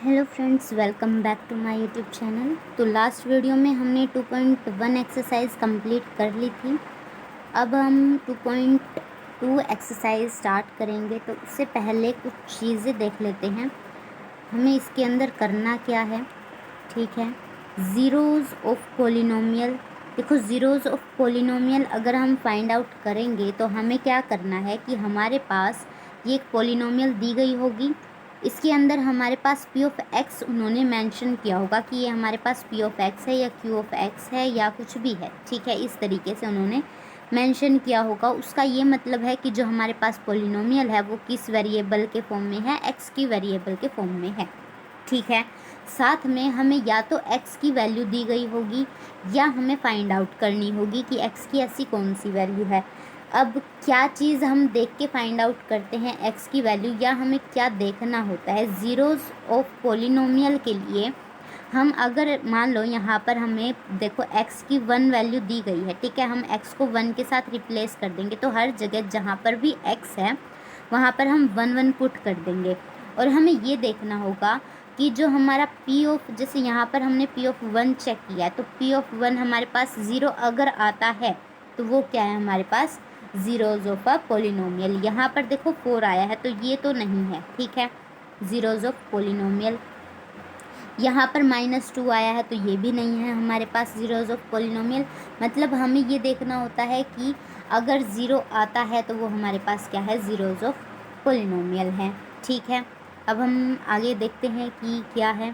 Hello friends, welcome back to my YouTube channel. तो last video में हमने 2.1 exercise complete कर ली थी। अब हम 2.2 एक्सरसाइज स्टार्ट करेंगे। तो उससे पहले कुछ चीज़ें देख लेते हैं हमें इसके अंदर करना क्या है। ठीक है, ज़ीरोज़ ऑफ पोलिनोमियल। देखो, ज़ीरोज़ ऑफ पोलिनोमियल अगर हम फाइंड आउट करेंगे तो हमें क्या करना है कि हमारे पास ये एक पोलिनोमियल दी गई होगी। इसके अंदर हमारे पास पी ऑफ एक्स उन्होंने मेंशन किया होगा कि ये हमारे पास पी ऑफ एक्स है या क्यू ऑफ एक्स है या कुछ भी है। ठीक है, इस तरीके से उन्होंने मेंशन किया होगा। उसका ये मतलब है कि जो हमारे पास पोलिनोमियल है वो किस वेरिएबल के फॉर्म में है, एक्स की वेरिएबल के फॉर्म में है। ठीक है, साथ में हमें या तो x की वैल्यू दी गई होगी या हमें फाइंड आउट करनी होगी कि x की ऐसी कौन सी वैल्यू है। अब क्या चीज़ हम देख के फाइंड आउट करते हैं x की वैल्यू, या हमें क्या देखना होता है ज़ीरोज़ ऑफ पोलिनोमियल के लिए। हम अगर मान लो यहाँ पर हमें देखो x की 1 वैल्यू दी गई है। ठीक है, हम x को 1 के साथ रिप्लेस कर देंगे तो हर जगह जहाँ पर भी x है वहाँ पर हम 1 1 पुट कर देंगे। और हमें ये देखना होगा कि जो हमारा पी ऑफ, जैसे यहाँ पर हमने पी ऑफ 1 चेक किया तो पी ऑफ 1 हमारे पास 0 अगर आता है तो वो क्या है हमारे पास ज़ीरोज़ ऑफ अ पोलिनोमियल। यहाँ पर देखो 4 आया है तो ये तो नहीं है। ठीक है, ज़ीरोज़ ऑफ पोलिनोमियल। यहाँ पर -2 आया है तो ये भी नहीं है हमारे पास ज़ीरोज़ ऑफ पोलिनोमियल। मतलब हमें ये देखना होता है कि अगर 0 आता है तो वो हमारे पास क्या है, ज़ीरोज़ ऑफ पोलिनोमियल है। ठीक है, अब हम आगे देखते हैं कि क्या है।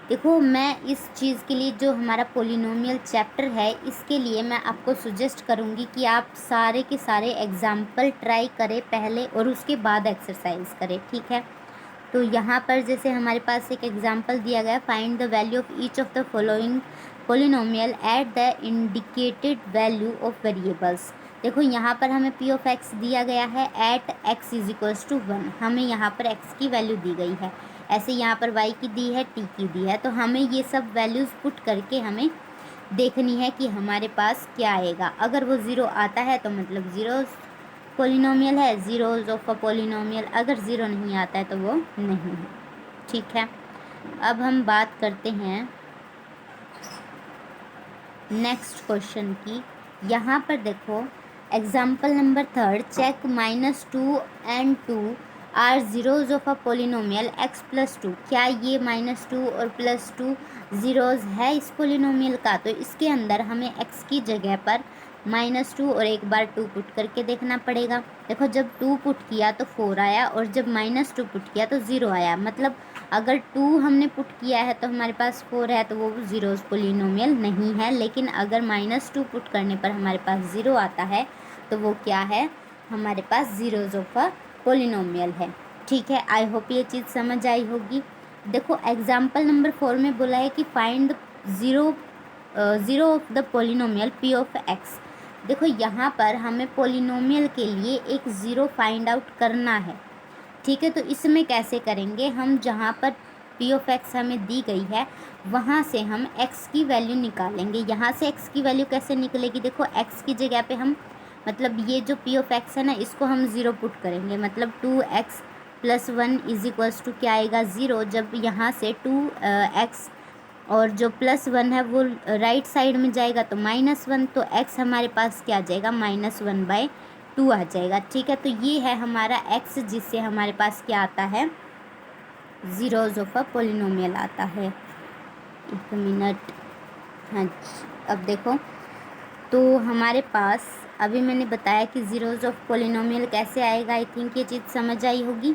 देखो, मैं इस चीज़ के लिए जो हमारा पोलिनोमियल चैप्टर है इसके लिए मैं आपको सजेस्ट करूँगी कि आप सारे के सारे एग्जाम्पल ट्राई करें पहले और उसके बाद एक्सरसाइज करें। ठीक है, तो यहाँ पर जैसे हमारे पास एक एग्जाम्पल दिया गया, find the value of each of the following polynomial at the indicated value of variables. देखो, यहाँ पर हमें पी ऑफ एक्स दिया गया है at x is equals to 1। हमें यहाँ पर एक्स की वैल्यू दी गई है, ऐसे यहाँ पर वाई की दी है, टी की दी है। तो हमें ये सब वैल्यूज़ पुट करके हमें देखनी है कि हमारे पास क्या आएगा। अगर वो 0 आता है तो मतलब ज़ीरोज़ पोलिनोमियल है, ज़ीरोज़ ऑफ अ पोलिनोमियल। अगर 0 नहीं आता है तो वो नहीं है। ठीक है, अब हम बात करते हैं नेक्स्ट क्वेश्चन की। यहाँ पर देखो, example number 3, check -2 and 2 are zeros of a polynomial x + 2। क्या ये -2 और +2 ज़ीरोज़ है इस पोलिनोमियल का? तो इसके अंदर हमें x की जगह पर -2 और एक बार 2 पुट करके देखना पड़ेगा। देखो, जब 2 पुट किया तो 4 आया और जब -2 पुट किया तो 0 आया। मतलब अगर 2 हमने पुट किया है तो हमारे पास 4 है तो वो ज़ीरोज़ पोलिनोमियल नहीं है। लेकिन अगर -2 पुट करने पर हमारे पास 0 आता है तो वो क्या है, हमारे पास ज़ीरोज़ ऑफ अ पोलिनोमियल है। ठीक है, आई होप ये चीज़ समझ आई होगी। देखो, एग्जाम्पल नंबर 4 में बोला है कि find zero of the polynomial P of x. देखो, यहाँ पर हमें पोलिनोमियल के लिए एक ज़ीरो फाइंड आउट करना है। ठीक है, तो इसमें कैसे करेंगे हम, जहाँ पर पी ऑफ एक्स हमें दी गई है वहाँ से हम एक्स की वैल्यू निकालेंगे। यहाँ से एक्स की वैल्यू कैसे निकलेगी, देखो एक्स की जगह पे हम, मतलब ये जो पी ऑफ एक्स है ना, इसको हम 0 पुट करेंगे। मतलब 2x + 1 इज इक्वल्स टू क्या आएगा, 0। जब यहाँ से 2x और जो +1 है वो राइट साइड में जाएगा तो -1, तो x हमारे पास क्या आ जाएगा, -1/2 आ जाएगा। ठीक है, तो ये है हमारा x, जिससे हमारे पास क्या आता है, ज़ीरोज़ ऑफ अ पोलिनोमियल आता है। एक मिनट, हाँ जी। अब देखो, तो हमारे पास अभी मैंने बताया कि ज़ीरोज़ ऑफ पोलिनोमियल कैसे आएगा। आई थिंक ये चीज़ समझ आई होगी।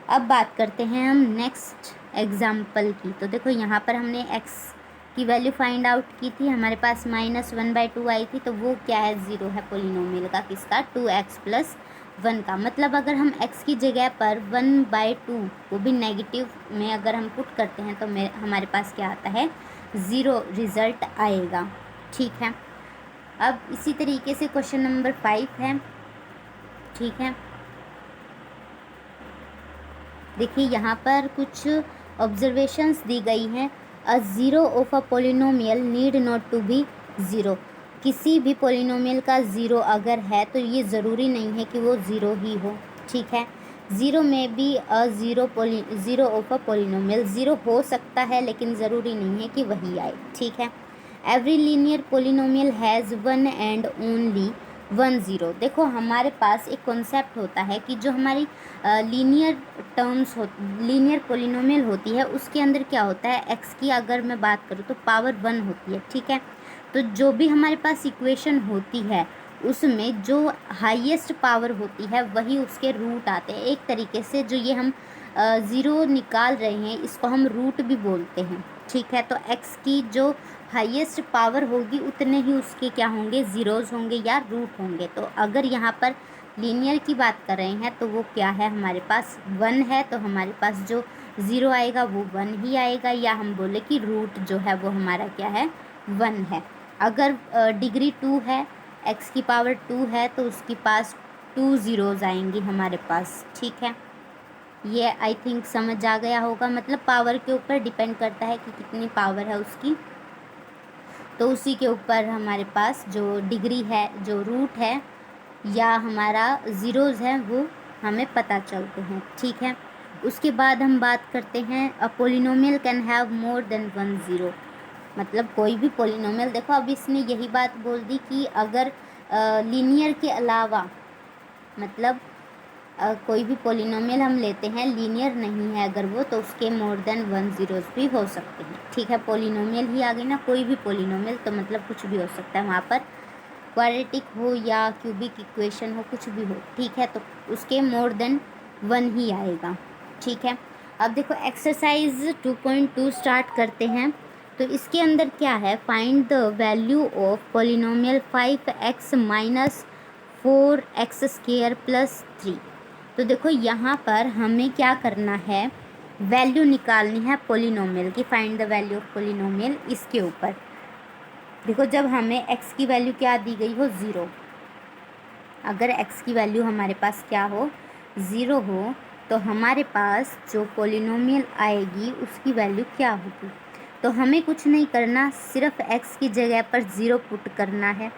अब बात करते हैं हम नेक्स्ट एग्जाम्पल की। तो देखो, यहाँ पर हमने x की वैल्यू फाइंड आउट की थी, हमारे पास -1/2 आई थी। तो वो क्या है, 0 है पोलिनोमियल का, किसका, 2x + 1 का। मतलब अगर हम x की जगह पर 1/2 वो भी नेगेटिव में अगर हम पुट करते हैं तो हमारे पास क्या आता है, 0 रिज़ल्ट आएगा। ठीक है, अब इसी तरीके से क्वेश्चन नंबर 5 है। ठीक है, देखिए यहाँ पर कुछ ऑब्जर्वेशंस दी गई हैं। A zero of a polynomial need not to be 0। किसी भी पोलिनोमियल का 0 अगर है तो ये ज़रूरी नहीं है कि वो 0 ही हो। ठीक है, ज़ीरो में be zero of a polynomial, zero हो सकता है लेकिन ज़रूरी नहीं है कि वही आए, ठीक है। Every linear polynomial has one and only one zero. देखो हमारे पास एक कॉन्सेप्ट होता है कि जो हमारी लीनियर पोलिनोमियल होती है उसके अंदर क्या होता है, एक्स की अगर मैं बात करूँ तो पावर वन होती है, ठीक है। तो जो भी हमारे पास इक्वेशन होती है उसमें जो हाईएस्ट पावर होती है वही उसके रूट आते हैं। एक तरीके से जो ये हम ज़ीरो निकाल रहे हैं इसको हम रूट भी बोलते हैं, ठीक है। तो एक्स की जो हाईएस्ट पावर होगी उतने ही उसके क्या होंगे, ज़ीरोज़ होंगे या रूट होंगे। तो अगर यहाँ पर लीनियर की बात कर रहे हैं तो वो क्या है, हमारे पास वन है, तो हमारे पास जो ज़ीरो आएगा वो वन ही आएगा, या हम बोले कि रूट जो है वो हमारा क्या है, वन है। अगर डिग्री टू है, एक्स की पावर टू है, तो उसके पास टू ज़ीरोज़ आएंगी हमारे पास, ठीक है। ये आई थिंक समझ आ गया होगा, मतलब पावर के ऊपर डिपेंड करता है कि कितनी पावर है उसकी, तो उसी के ऊपर हमारे पास जो डिग्री है, जो रूट है या हमारा ज़ीरोज़ है वो हमें पता चलते हैं, ठीक है। उसके बाद हम बात करते हैं a polynomial can have more than one zero. मतलब कोई भी पोलिनोमियल, देखो अब इसने यही बात बोल दी कि अगर लीनियर के अलावा, मतलब कोई भी पोलिनोमियल हम लेते हैं लीनियर नहीं है अगर वो, तो उसके मोर देन वन ज़ीरोज़ भी हो सकते हैं, ठीक है। पोलिनोमियल ही आ गई ना, कोई भी पोलिनोमियल, तो मतलब कुछ भी हो सकता है वहाँ पर, क्वाड्रेटिक हो या क्यूबिक इक्वेशन हो, कुछ भी हो, ठीक है। तो उसके मोर देन वन ही आएगा, ठीक है। अब देखो एक्सरसाइज 2.2 स्टार्ट करते हैं। तो इसके अंदर क्या है, find the value of polynomial 5x minus 4x square plus 3। तो देखो यहाँ पर हमें क्या करना है, वैल्यू निकालनी है पोलिनोमियल की, find the value of polynomial. इसके ऊपर देखो जब हमें x की वैल्यू क्या दी गई हो, ज़ीरो, अगर x की वैल्यू हमारे पास क्या हो, ज़ीरो हो, तो हमारे पास जो पोलिनोमियल आएगी उसकी वैल्यू क्या होगी। तो हमें कुछ नहीं करना, सिर्फ x की जगह पर ज़ीरो पुट करना है,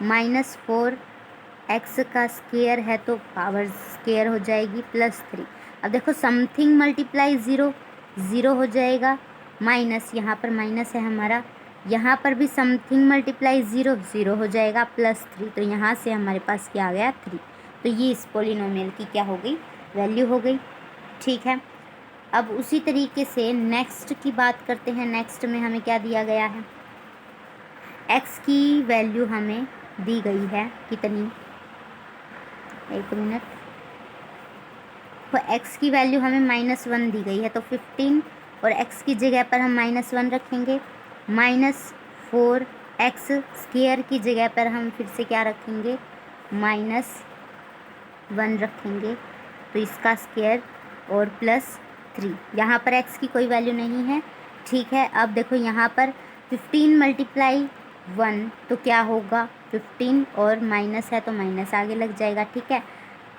माइनस 4x का स्क्वायर है तो पावर स्क्वायर हो जाएगी प्लस 3। अब देखो समथिंग मल्टीप्लाई ज़ीरो, ज़ीरो हो जाएगा, माइनस यहाँ पर माइनस है हमारा, यहाँ पर भी समथिंग मल्टीप्लाई ज़ीरो, ज़ीरो हो जाएगा प्लस 3। तो यहाँ से हमारे पास क्या आ गया, 3। तो ये इस पोलिनोमियल की क्या हो गई, वैल्यू हो गई, ठीक है। अब उसी तरीके से नेक्स्ट की बात करते हैं। नेक्स्ट में हमें क्या दिया गया है, x की वैल्यू हमें दी गई है कितनी, एक मिनट, तो x की वैल्यू हमें माइनस वन दी गई है, तो 15, और x की जगह पर हम माइनस वन रखेंगे, माइनस 4x स्क्वायर की जगह पर हम फिर से क्या रखेंगे, माइनस वन रखेंगे, तो इसका स्क्वायर और प्लस 3। यहाँ पर x की कोई वैल्यू नहीं है, ठीक है। अब देखो यहाँ पर 15 मल्टीप्लाई वन तो क्या होगा, 15, और माइनस है तो माइनस आगे लग जाएगा, ठीक है।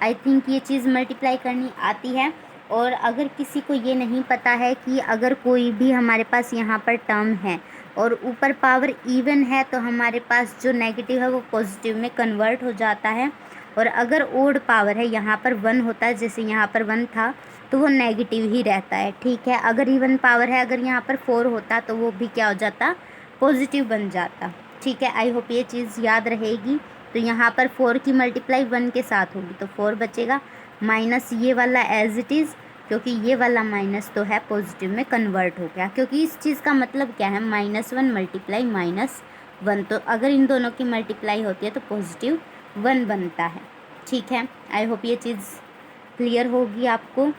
आई थिंक ये चीज़ मल्टीप्लाई करनी आती है। और अगर किसी को ये नहीं पता है कि अगर कोई भी हमारे पास यहाँ पर टर्म है और ऊपर पावर इवन है तो हमारे पास जो नेगेटिव है वो पॉजिटिव में कन्वर्ट हो जाता है, और अगर ओड पावर है, यहाँ पर वन होता है, जैसे यहाँ पर वन था तो वो नेगेटिव ही रहता है, ठीक है। अगर इवन पावर है, अगर यहाँ पर 4 होता तो वो भी क्या हो जाता, पॉजिटिव बन जाता, ठीक है। आई होप ये चीज़ याद रहेगी। तो यहाँ पर 4 की मल्टीप्लाई 1 के साथ होगी तो 4 बचेगा, माइनस ये वाला एज इट इज़, क्योंकि ये वाला माइनस तो है पॉजिटिव में कन्वर्ट हो गया, क्योंकि इस चीज़ का मतलब क्या है, minus one multiply minus one, तो अगर इन दोनों की मल्टीप्लाई होती है तो पॉजिटिव 1 बनता है, ठीक है। आई होप ये चीज़ क्लियर होगी आपको।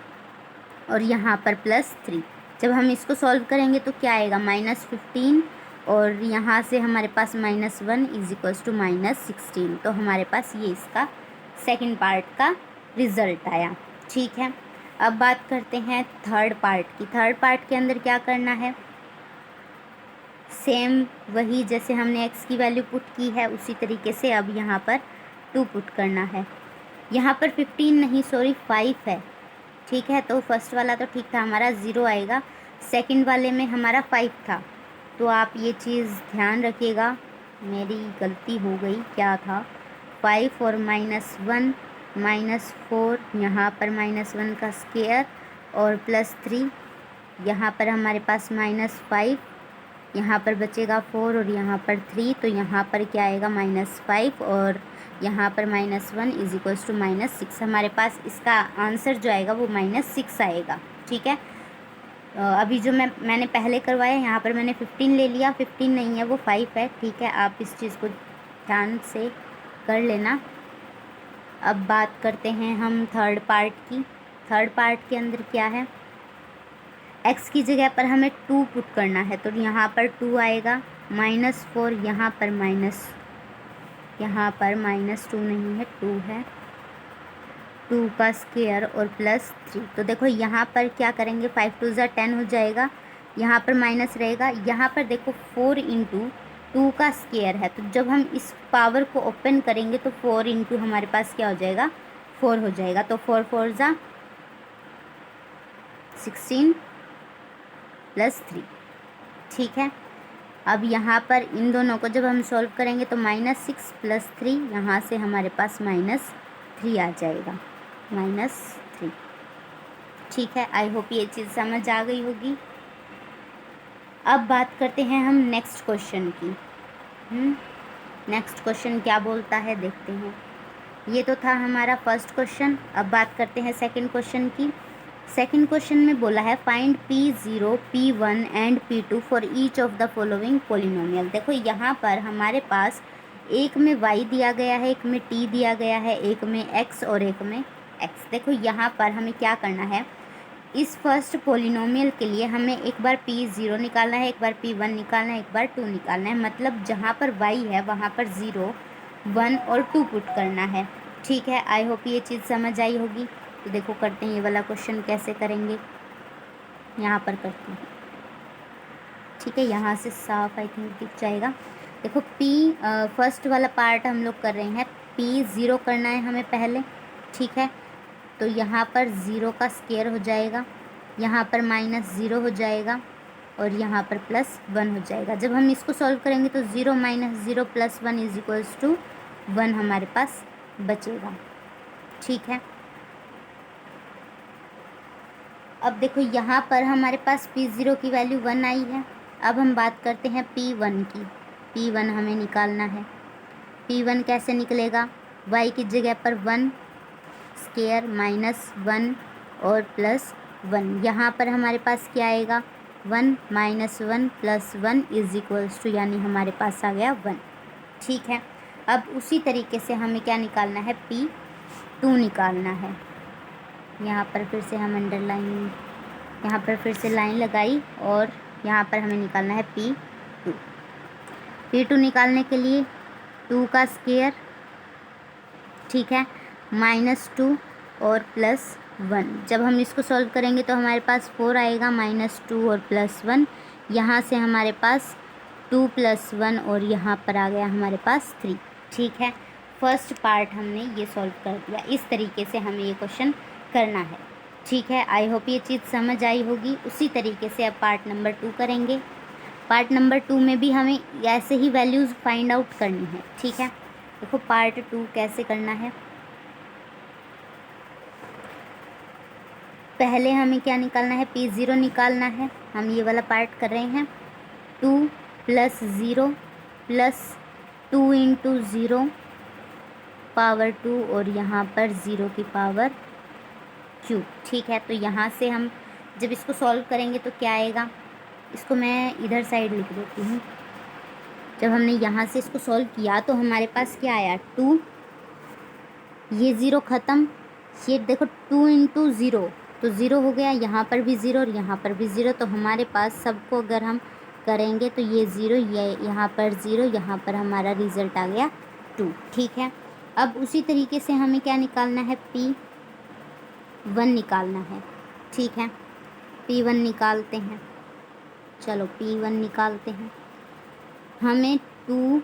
और यहाँ पर प्लस 3, जब हम इसको सॉल्व करेंगे तो क्या आएगा, -15, और यहाँ से हमारे पास -1 इज इक्वल्स टू -16। तो हमारे पास ये इसका सेकंड पार्ट का रिज़ल्ट आया, ठीक है। अब बात करते हैं थर्ड पार्ट की। थर्ड पार्ट के अंदर क्या करना है, सेम वही जैसे हमने x की वैल्यू पुट की है उसी तरीके से अब यहाँ पर 2 पुट करना है। यहाँ पर 15 नहीं, सॉरी 5 है, ठीक है। तो फर्स्ट वाला तो ठीक था हमारा, 0 आएगा, सेकंड वाले में हमारा 5 था। तो आप ये चीज़ ध्यान रखिएगा, मेरी गलती हो गई, क्या था, 5 और -1 -4, यहाँ पर -1 का स्क्वायर और +3, यहाँ पर हमारे पास -5, यहाँ पर बचेगा 4 और यहाँ पर 3, तो यहाँ पर क्या आएगा -5 और यहाँ पर -1 इज इक्वल्स टू -6। हमारे पास इसका आंसर जो आएगा वो -6 आएगा। ठीक है, अभी जो मैंने पहले करवाया यहाँ पर मैंने 15 ले लिया, 15 नहीं है वो 5 है। ठीक है, आप इस चीज़ को ध्यान से कर लेना। अब बात करते हैं हम थर्ड पार्ट की। थर्ड पार्ट के अंदर क्या है, x की जगह पर हमें 2 पुट करना है, तो यहाँ पर 2 आएगा, -4, यहाँ पर -2 नहीं है, 2 है, 2 का स्क्वायर और +3। तो देखो यहाँ पर क्या करेंगे, 5 2 ज़ा 10 हो जाएगा, यहाँ पर माइनस रहेगा, यहाँ पर देखो 4 इंटू 2 का स्क्वायर है, तो जब हम इस पावर को ओपन करेंगे तो 4 इंटू हमारे पास क्या हो जाएगा, 4 हो जाएगा। तो 4 4 ज़ा 16 +3। ठीक है, अब यहाँ पर इन दोनों को जब हम सॉल्व करेंगे तो -6 + 3, यहाँ से हमारे पास -3 आ जाएगा, -3। ठीक है, आई होप ये चीज़ समझ आ गई होगी। अब बात करते हैं हम नेक्स्ट क्वेश्चन की। नेक्स्ट क्वेश्चन क्या बोलता है देखते हैं। ये तो था हमारा फर्स्ट क्वेश्चन। अब बात करते हैं सेकंड क्वेश्चन की। सेकंड क्वेश्चन में बोला है find P0, P1 and P2 for each of the following polynomial. देखो यहाँ पर हमारे पास एक में y दिया गया है, एक में t दिया गया है, एक में x और एक में x। देखो यहाँ पर हमें क्या करना है, इस फर्स्ट पोलिनोमियल के लिए हमें एक बार P0 निकालना है, एक बार P1 निकालना है, एक बार 2 निकालना है। मतलब जहाँ पर y है वहाँ पर 0, 1 और 2 पुट करना है। ठीक है, आई होप ये चीज़ समझ आई होगी। तो देखो करते हैं ये वाला क्वेश्चन कैसे करेंगे, यहाँ पर करते हैं। ठीक है, यहाँ से साफ आई थिंक दिख जाएगा। देखो फर्स्ट वाला पार्ट हम लोग कर रहे हैं, P0 करना है हमें पहले। ठीक है, तो यहाँ पर 0 का स्क्वायर हो जाएगा, यहाँ पर -0 हो जाएगा और यहाँ पर +1 हो जाएगा। जब हम इसको सॉल्व करेंगे तो 0 - 0 + 1 इज इक्वल्स टू 1 हमारे पास बचेगा। ठीक है, अब देखो यहाँ पर हमारे पास P0 की वैल्यू 1 आई है। अब हम बात करते हैं P1 की। P1 हमें निकालना है। P1 कैसे निकलेगा, y की जगह पर 1 स्क्वायर -1 और +1, यहाँ पर हमारे पास क्या आएगा, 1 - 1 + 1 इज इक्वल्स टू, यानी हमारे पास आ गया 1। ठीक है, अब उसी तरीके से हमें क्या निकालना है, P2 निकालना है। यहाँ पर फिर से हम अंडरलाइन, यहाँ पर फिर से लाइन लगाई और यहाँ पर हमें निकालना है P2। P2 निकालने के लिए 2 का स्क्वायर, ठीक है, -2 और +1। जब हम इसको सॉल्व करेंगे तो हमारे पास 4 आएगा, -2 और +1, यहाँ से हमारे पास 2 + 1 और यहाँ पर आ गया हमारे पास 3। ठीक है, फर्स्ट पार्ट हमने ये सॉल्व कर दिया। इस तरीके से हमें ये क्वेश्चन करना है। ठीक है, आई होप ये चीज़ समझ आई होगी। उसी तरीके से अब पार्ट नंबर 2 करेंगे। पार्ट नंबर 2 में भी हमें ऐसे ही वैल्यूज़ फाइंड आउट करनी है। ठीक है, देखो पार्ट 2 कैसे करना है। पहले हमें क्या निकालना है, P0 निकालना है। हम ये वाला पार्ट कर रहे हैं। 2 + 0 + 2 × 0 पावर 2 और यहाँ पर 0 की पावर क्यूब। ठीक है, तो यहाँ से हम जब इसको सॉल्व करेंगे तो क्या आएगा, इसको मैं इधर साइड लिख देती हूँ। जब हमने यहाँ से इसको सॉल्व किया तो हमारे पास क्या आया, 2, ये 0 ख़त्म, ये देखो 2 × 0 तो 0 हो गया, यहाँ पर भी 0 और यहाँ पर भी 0। तो हमारे पास सबको अगर हम करेंगे तो ये 0, ये यहाँ पर 0, यहाँ पर हमारा रिज़ल्ट आ गया 2। ठीक है, अब उसी तरीके से हमें क्या निकालना है, P1 निकालना है। ठीक है, P1 निकालते हैं। चलो P1 निकालते हैं। हमें 2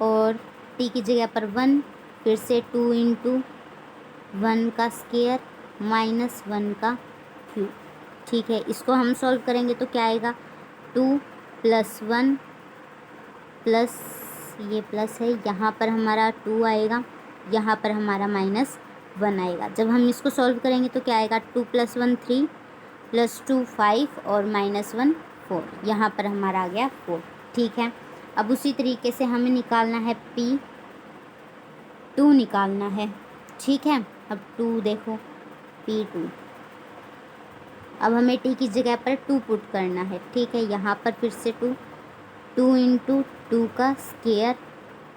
और t की जगह पर 1, फिर से 2 × 1 का स्क्वायर -1 का क्यूब। ठीक है, इसको हम सॉल्व करेंगे तो क्या आएगा, 2 + 1 प्लस ये प्लस है, यहाँ पर हमारा 2 आएगा, यहाँ पर हमारा 1 आएगा। जब हम इसको सॉल्व करेंगे तो क्या आएगा, 2 + 1 3 + 2 5 और -1 4। यहाँ पर हमारा आ गया 4। ठीक है, अब उसी तरीके से हमें निकालना है P2 निकालना है। ठीक है, अब 2 देखो P2, अब हमें T की जगह पर 2 पुट करना है। ठीक है, यहाँ पर फिर से 2 × 2 का स्क्वायर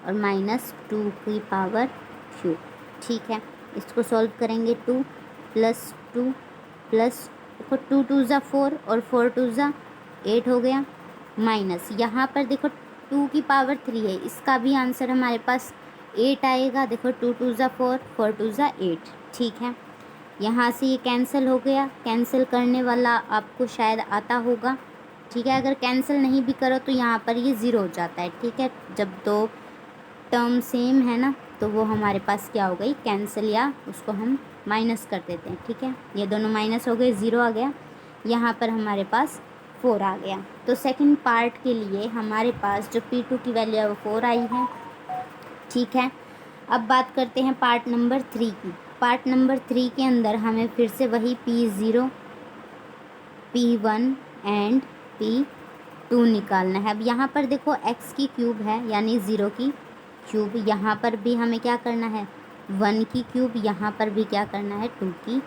और -2 की पावर क्यूब। ठीक है, इसको सॉल्व करेंगे, 2 + 2 प्लस, देखो 2 × 2 = 4 और 4 × 2 = 8 हो गया, माइनस यहाँ पर देखो 2 की पावर 3 है, इसका भी आंसर हमारे पास 8 आएगा। देखो 2 × 2 = 4, 4 × 2 = 8। ठीक है, यहाँ से ये कैंसिल हो गया, कैंसिल करने वाला आपको शायद आता होगा। ठीक है, अगर कैंसिल नहीं भी करो तो यहाँ पर ये 0 हो जाता है। ठीक है, जब दो टर्म सेम है ना तो वो हमारे पास क्या हो गई, कैंसिल, या उसको हम माइनस कर देते हैं। ठीक है, ये दोनों माइनस हो गए, 0 आ गया, यहाँ पर हमारे पास 4 आ गया। तो सेकंड पार्ट के लिए हमारे पास जो P2 की वैल्यू है वो 4 आई है। ठीक है, अब बात करते हैं पार्ट नंबर 3 की। पार्ट नंबर 3 के अंदर हमें फिर से वही P0, P1 एंड P2 निकालना है। अब यहाँ पर देखो x की क्यूब है यानी 0 की क्यूब, यहाँ पर भी हमें क्या करना है 1 की क्यूब, यहाँ पर भी क्या करना है 2 की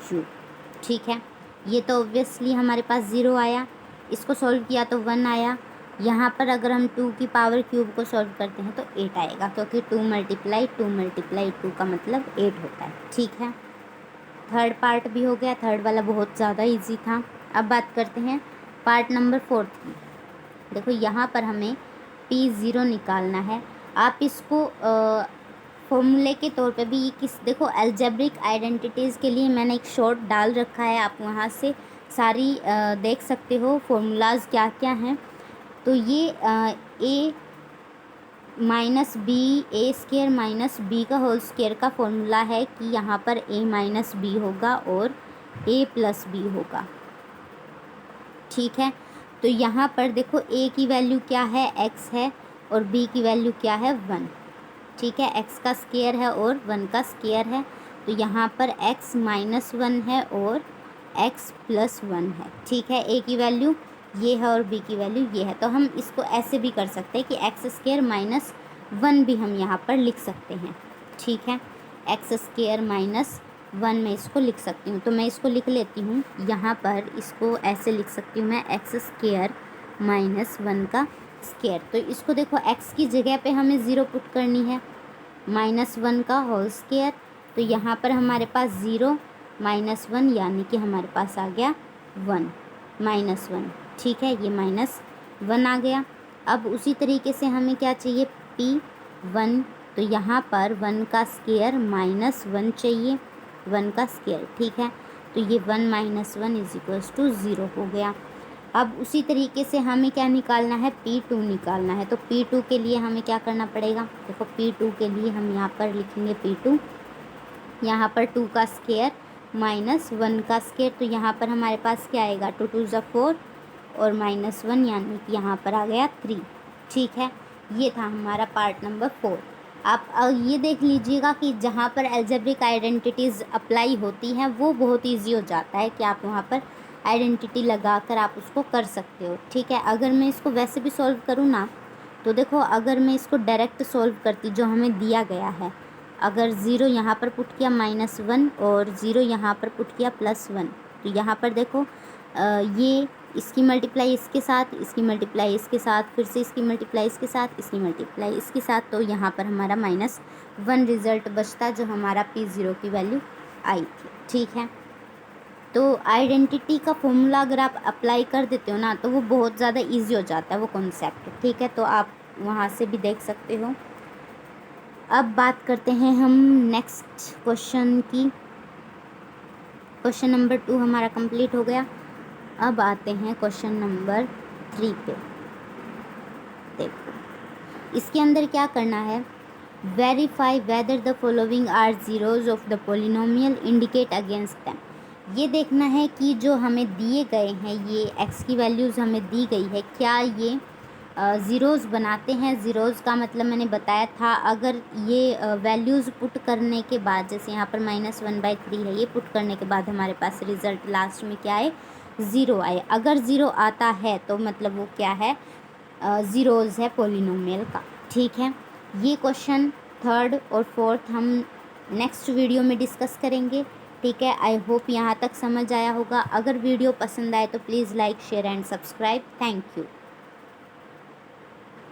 क्यूब। ठीक है, ये तो ऑब्वियसली हमारे पास 0 आया, इसको सॉल्व किया तो 1 आया। यहाँ पर अगर हम 2 की पावर क्यूब को सॉल्व करते हैं तो 8 आएगा, क्योंकि 2 × 2 का मतलब 8 होता है। ठीक है, थर्ड पार्ट भी हो गया, थर्ड वाला बहुत ज़्यादा इजी था। अब बात करते हैं पार्ट नंबर 4 की। देखो यहाँ पर हमें P0 निकालना है। आप इसको फॉर्मूले के तौर पे भी देखो अलजेब्रिक आइडेंटिटीज़ के लिए मैंने एक शॉर्ट डाल रखा है, आप वहाँ से सारी देख सकते हो फॉर्मूलाज क्या क्या हैं। तो ये a - b का होल स्क्वायर का फॉर्मूला है कि यहाँ पर a - b होगा और a + b होगा। ठीक है, तो यहाँ पर देखो a की वैल्यू क्या है, x है, और b की वैल्यू क्या है 1। ठीक है, x का स्क्वायर है और 1 का स्क्वायर है, तो यहाँ पर x - 1 है और x + 1 है। ठीक है, a की वैल्यू ये है और b की वैल्यू ये है, तो हम इसको ऐसे भी कर सकते हैं कि x² - 1 भी हम यहाँ पर लिख सकते हैं। ठीक है, x² - 1 मैं इसको लिख सकती हूँ, तो मैं इसको लिख लेती हूँ। यहाँ पर इसको ऐसे लिख सकती हूँ मैं, x² - 1 का स्क्वायर। तो इसको देखो x की जगह पे हमें 0 पुट करनी है, -1 का होल स्क्वायर, तो यहाँ पर हमारे पास 0 - 1 यानी कि हमारे पास आ गया 1 -1। ठीक है, ये -1 आ गया। अब उसी तरीके से हमें क्या चाहिए P1, तो यहाँ पर 1 का स्क्वायर -1 चाहिए, 1 का स्क्वायर। ठीक है, तो ये 1 - 1 = 0 हो गया। अब उसी तरीके से हमें क्या निकालना है, P2 निकालना है। तो P2 के लिए हमें क्या करना पड़ेगा, देखो P2 के लिए हम यहाँ पर लिखेंगे P2, यहाँ पर 2 का स्क्वायर -1 का स्क्वायर, तो यहाँ पर हमारे पास क्या आएगा 2 × 2 = 4 और -1 यानी कि यहाँ पर आ गया 3। ठीक है, ये था हमारा पार्ट नंबर 4। आप ये देख लीजिएगा कि जहाँ पर अलजेब्रिक आइडेंटिटीज़ अप्लाई होती हैं वो बहुत इजी हो जाता है कि आप वहाँ पर आइडेंटिटी लगाकर आप उसको कर सकते हो। ठीक है, अगर मैं इसको वैसे भी सॉल्व करूँ ना, तो देखो अगर मैं इसको डायरेक्ट सॉल्व करती जो हमें दिया गया है, अगर 0 यहाँ पर पुट किया -1 और 0 यहाँ पर पुट किया +1, तो यहाँ पर देखो ये इसकी मल्टीप्लाई इसके साथ, इसकी मल्टीप्लाई इसके साथ, फिर से इसकी मल्टीप्लाई इसके साथ, इसकी मल्टीप्लाई इसके साथ, तो यहाँ पर हमारा -1 रिज़ल्ट बचता जो हमारा P0 की वैल्यू आई थी। ठीक है, तो आइडेंटिटी का फॉर्मूला अगर आप अप्लाई कर देते हो ना तो वो बहुत ज़्यादा इजी हो जाता है वो कॉन्सेप्ट। ठीक है, तो आप वहाँ से भी देख सकते हो। अब बात करते हैं हम नेक्स्ट क्वेश्चन की। क्वेश्चन नंबर 2 हमारा कंप्लीट हो गया। अब आते हैं क्वेश्चन नंबर 3 पे। देखो इसके अंदर क्या करना है, verify whether the following are zeros of the polynomial indicate against them. ये देखना है कि जो हमें दिए गए हैं, ये x की वैल्यूज़ हमें दी गई है, क्या ये ज़ीरोज़ बनाते हैं। ज़ीरोज़ का मतलब मैंने बताया था, अगर ये वैल्यूज़ पुट करने के बाद, जैसे यहाँ पर -1/3 है, ये पुट करने के बाद हमारे पास रिज़ल्ट लास्ट में क्या आए, ज़ीरो आए। अगर ज़ीरो आता है तो मतलब वो क्या है, ज़ीरोज़ है पॉलिनोमियल का। ठीक है, ये क्वेश्चन थर्ड और फोर्थ हम नेक्स्ट वीडियो में डिस्कस करेंगे। ठीक है, आई होप यहाँ तक समझ आया होगा। अगर वीडियो पसंद आए तो please like, share and subscribe. Thank you.